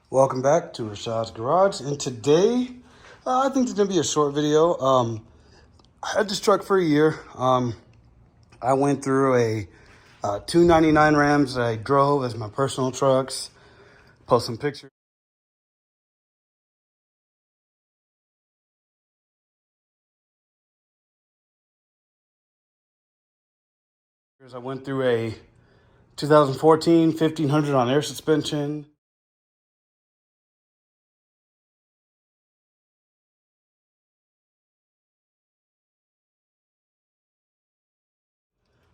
Welcome back to Rashad's Garage, and today I think it's gonna be a short video. I had this truck for a year. I went through a 299 Rams that I drove as my personal trucks. Post some pictures. I went through a 2014 1500 on air suspension.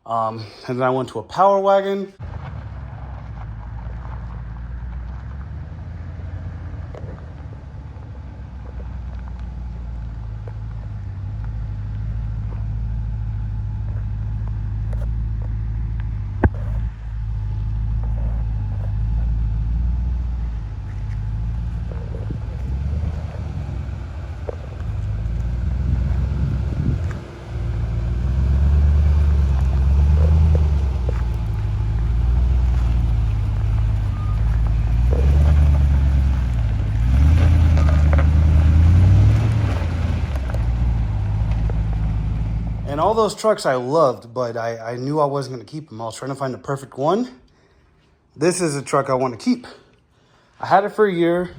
And then I went to a Power Wagon. And all those trucks I loved, but I knew I wasn't going to keep them. I was trying to find the perfect one. This is a truck I want to keep. I had it for a year,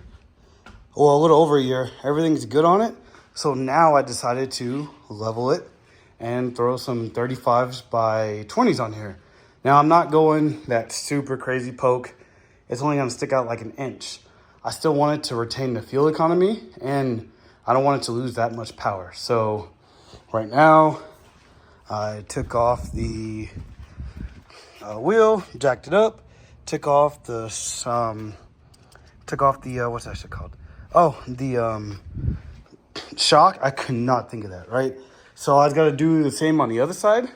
well, a little over a year. Everything's good on it. So now I decided to level it and throw some 35s by 20s on here. Now I'm not going that super crazy poke. It's only going to stick out like an inch. I still want it to retain the fuel economy, and I don't want it to lose that much power. So right now, I took off the wheel, jacked it up, took off the what's that shit called? Oh, the shock. I could not think of that, right? So I got to do the same on the other side,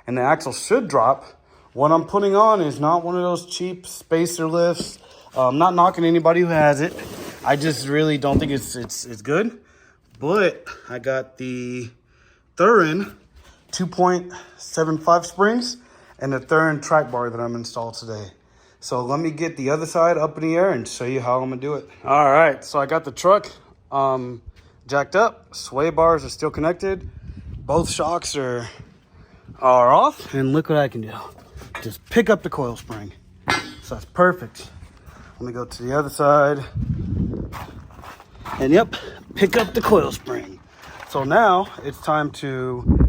and the axle should drop. What I'm putting on is not one of those cheap spacer lifts. I'm not knocking anybody who has it. I just really don't think it's good. But I got the Thuren 2.75 springs and the Thuren track bar that I'm installed today. So let me get the other side up in the air and show you how I'm gonna do it. All right, so I got the truck jacked up. Sway bars are still connected. Both shocks are off, and look what I can do. Just pick up the coil spring. So that's perfect. Let me go to the other side. And yep, pick up the coil spring. So now it's time to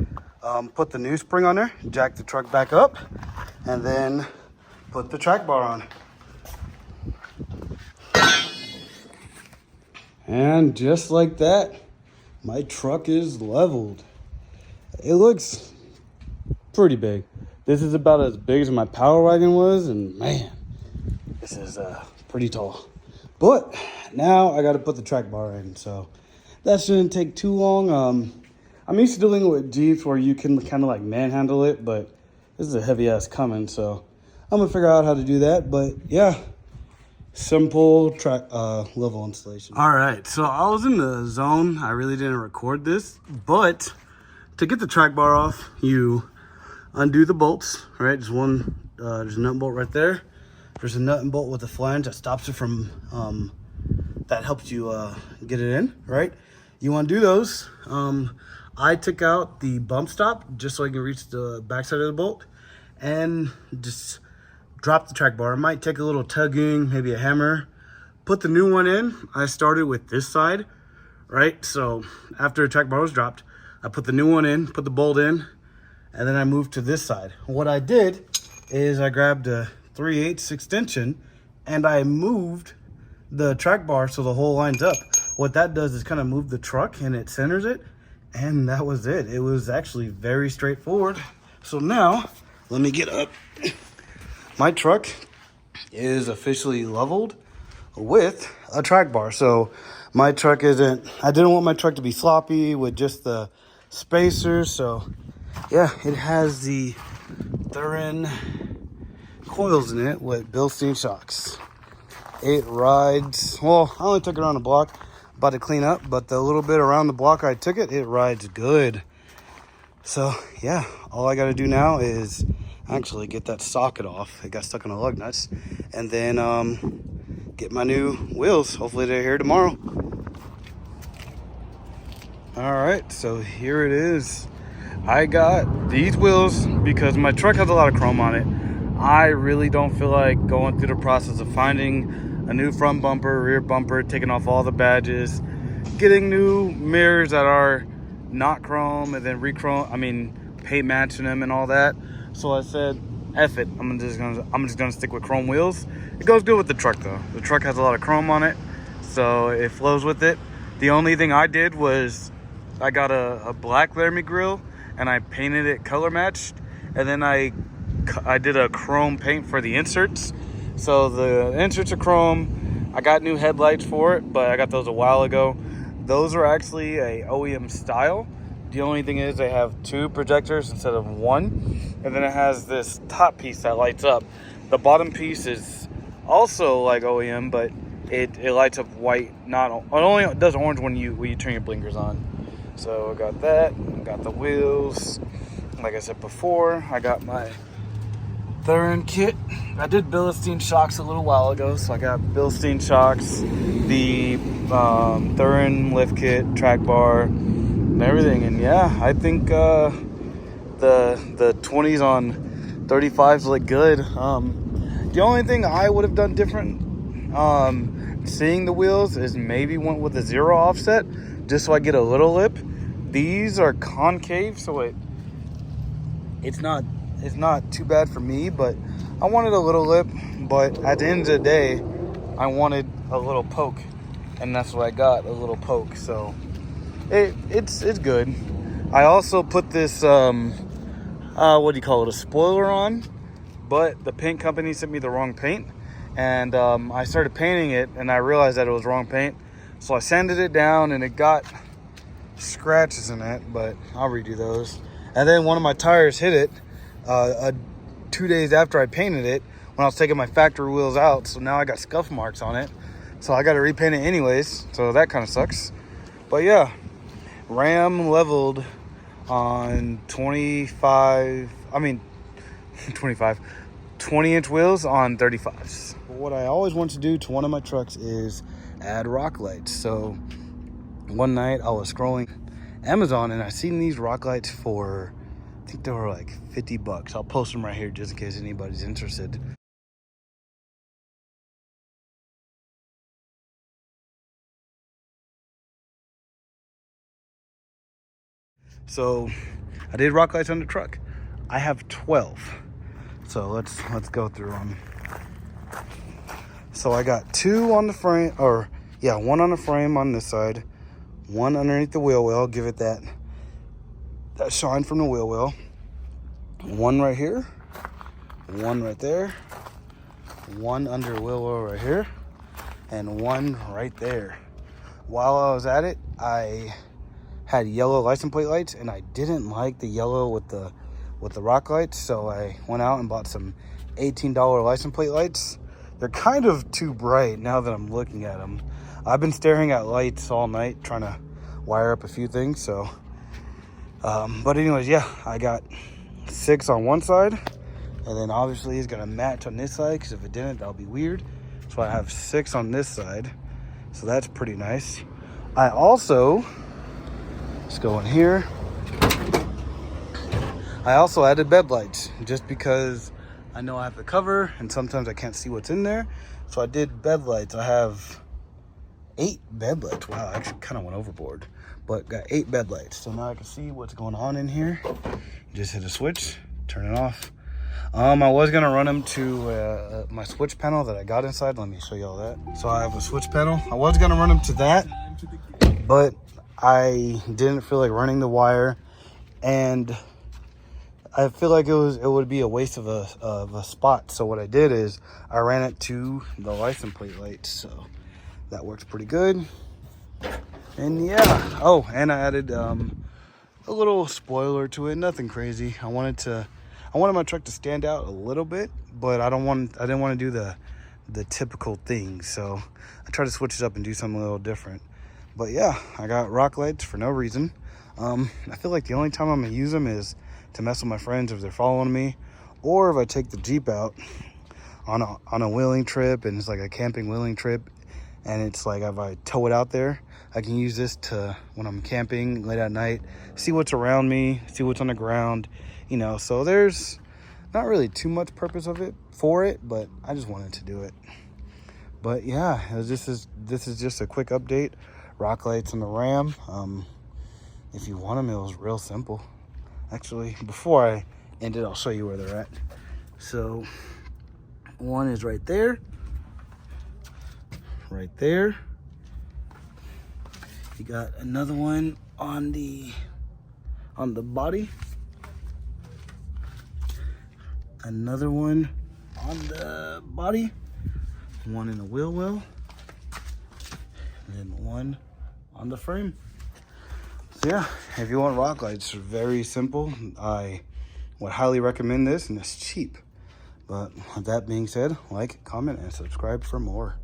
put the new spring on there, jack the truck back up, and then put the track bar on. And just like that, my truck is leveled. It looks pretty big. This is about as big as my Power Wagon was, and man, this is pretty tall. But now I got to put the track bar in, so that shouldn't take too long. I'm used to dealing with Jeeps where you can kind of like manhandle it, but this is a heavy ass Cummins, so I'm gonna figure out how to do that. But yeah, simple track level installation. All right, so I was in the zone. I really didn't record this, but to get the track bar off, you undo the bolts, right? There's one, there's a nut bolt right there. There's a nut and bolt with a flange that stops it from, that helps you get it in, right? You want to do those. I took out the bump stop just so I can reach the backside of the bolt and just drop the track bar. It might take a little tugging, maybe a hammer. Put the new one in. I started with this side, right? So after the track bar was dropped, I put the new one in, put the bolt in, and then I moved to this side. What I did is I grabbed a 3/8 extension and I moved the track bar so the hole lines up. What that does is kind of move the truck and it centers it, and that was it. It was actually very straightforward. So now let me get up. My truck is officially leveled with a track bar. So my truck isn't, I didn't want my truck to be sloppy with just the spacers. So yeah, it has the Thuren coils in it with Bilstein shocks. It rides, well, I only took it around the block, about to clean up, but the little bit around the block I took it, it rides good. So yeah, all I got to do now is actually get that socket off. It got stuck in the lug nuts, and then get my new wheels. Hopefully they're here tomorrow. All right, so here it is. I got these wheels because my truck has a lot of chrome on it. I really don't feel like going through the process of finding a new front bumper, rear bumper, taking off all the badges, getting new mirrors that are not chrome, and then paint matching them and all that. So I said, F it, I'm just gonna stick with chrome wheels. It goes good with the truck though. The truck has a lot of chrome on it, so it flows with it. The only thing I did was I got a black Laramie grill and I painted it color matched, and then I did a chrome paint for the inserts. So the inserts are chrome. I got new headlights for it, but I got those a while ago. Those are actually a OEM style. The only thing is they have 2 projectors instead of 1, and then it has this top piece that lights up. The bottom piece is also like OEM, but it lights up white. It only does orange when you turn your blinkers on. So I got that. I got the wheels. Like I said before, I got my Thuren kit. I did Bilstein shocks a little while ago, so I got Bilstein shocks, the Thuren lift kit, track bar, and everything. And yeah, I think the 20s on 35s look good. The only thing I would have done different, seeing the wheels, is maybe went with a 0 offset, just so I get a little lip. These are concave, so it's not too bad for me, but I wanted a little lip. But at the end of the day, I wanted a little poke, and that's what I got, a little poke. So it's good. I also put this what do you call it, a spoiler on, but the paint company sent me the wrong paint, and I started painting it and I realized that it was wrong paint, so I sanded it down and it got scratches in it, but I'll redo those. And then one of my tires hit it 2 days after I painted it when I was taking my factory wheels out, so now I got scuff marks on it, so I got to repaint it anyways, so that kind of sucks. But yeah, Ram leveled on 20-inch wheels on 35s. What I always want to do to one of my trucks is add rock lights. So one night I was scrolling Amazon and I seen these rock lights for, I think they were like $50. I'll post them right here just in case anybody's interested. So I did rock lights on the truck. I have 12. So let's go through them. So I got 2 on the frame, or yeah, 1 on the frame on this side, 1 underneath the wheel well, give it that shine from the wheel well. 1 right here, 1 right there, 1 under the wheel well right here, and 1 right there. While I was at it, I had yellow license plate lights, and I didn't like the yellow with the rock lights, so I went out and bought some $18 license plate lights. They're kind of too bright now that I'm looking at them. I've been staring at lights all night trying to wire up a few things, so but anyways, yeah, I got 6 on one side, and then obviously it's gonna match on this side, because if it didn't, that'll be weird. So I have 6 on this side, so that's pretty nice. I also, let's go in here, I also added bed lights, just because I know I have the cover and sometimes I can't see what's in there. So I did bed lights. I have 8 bed lights. Wow, I actually kind of went overboard, but got 8 bed lights. So now I can see what's going on in here. Just hit a switch, turn it off. I was gonna run them to my switch panel that I got inside. Let me show you all that. So I have a switch panel. I was gonna run them to that, but I didn't feel like running the wire, and I feel like it would be a waste of a spot. So what I did is I ran it to the license plate lights. So that works pretty good. And yeah, oh, and I added a little spoiler to it. Nothing crazy. I wanted my truck to stand out a little bit, but I didn't want to do the typical thing. So I tried to switch it up and do something a little different. But yeah, I got rock lights for no reason. I feel like the only time I'm gonna use them is to mess with my friends if they're following me, or if I take the Jeep out on a wheeling trip, and it's like a camping wheeling trip, and it's like if I tow it out there, I can use this to, when I'm camping late at night, see what's around me, see what's on the ground, you know. So there's not really too much purpose of it for it, but I just wanted to do it. But yeah, this is just a quick update. Rock lights on the Ram. If you want them, it was real simple. Actually, before I end it, I'll show you where they're at. So one is right there. Right there. You got another one on the body. Another one on the body. One in the wheel well. And then one on the frame. So yeah, if you want rock lights, very simple. I would highly recommend this, and it's cheap. But with that being said, like, comment, and subscribe for more.